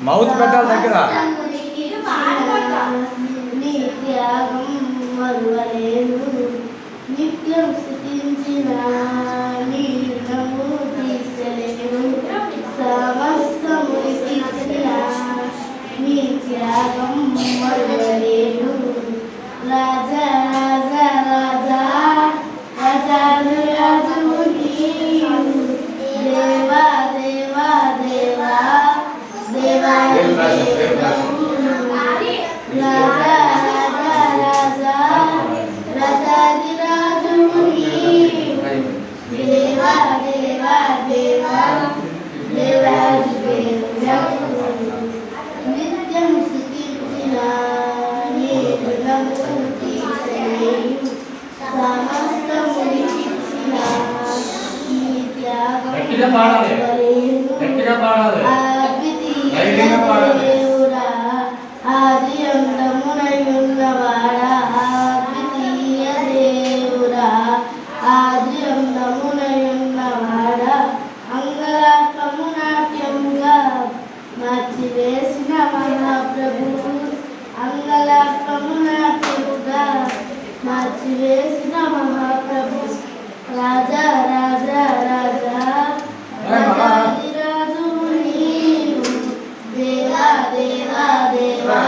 Mouth పెట్టాలి దగ్గర. నీ త్యాగం మరువలేను, నిత్యం స్తుతించిన నీ రుణము తీర్చలేను. సమస్తము ఇచ్చిన నీ త్యాగం మరువలేను. రాజా రాజా రాజా రాజాను రాజువు నీవు, దేవా దేవా దేవా దేవా దేవుడవు. రాజా రాజా రాజా రాజాది రాజువు నీవు, దేవా దేవా దేవా దేవాది దేవుడవు. నిత్యం స్తుతించిన నీ రుణము తీర్చలేను. సమస్తము ఇచ్చిన నీ త్యాగం మరువలేను. అద్వితీయ దేవుడా, ఆది అంతమునై ఉన్నవాడా, అద్వితీయ దేవుడా, ఆది అంతమునై ఉన్నవాడా, అంగలార్పము నాట్యముగా మార్చివేసిన మహాప్రభువు, అంగలార్పము నాట్యముగా మార్చివేసిన మహాప్రభు. రాజా రాజా రాజా రాజాది రాజువు నీవు, దేవా దేవా దేవా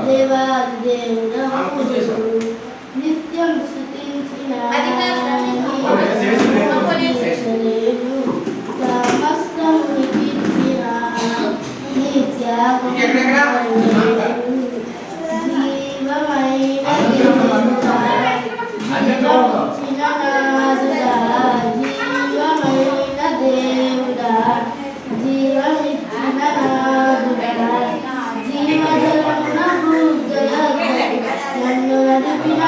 దేవాది దేవుడవు. నిత్యం స్తుతించిన తీర్చలేను. సమస్తము ఇచ్చిన నీ త్యాగం మరువలేను. జీవమైన దేవుడా, జీవమిచ్చిన నాథుడా, జీవమైన దేవుడా, జీవమిచ్చిన నాథుడా, జీవజలమున భూజలకు నన్ను నడిపిన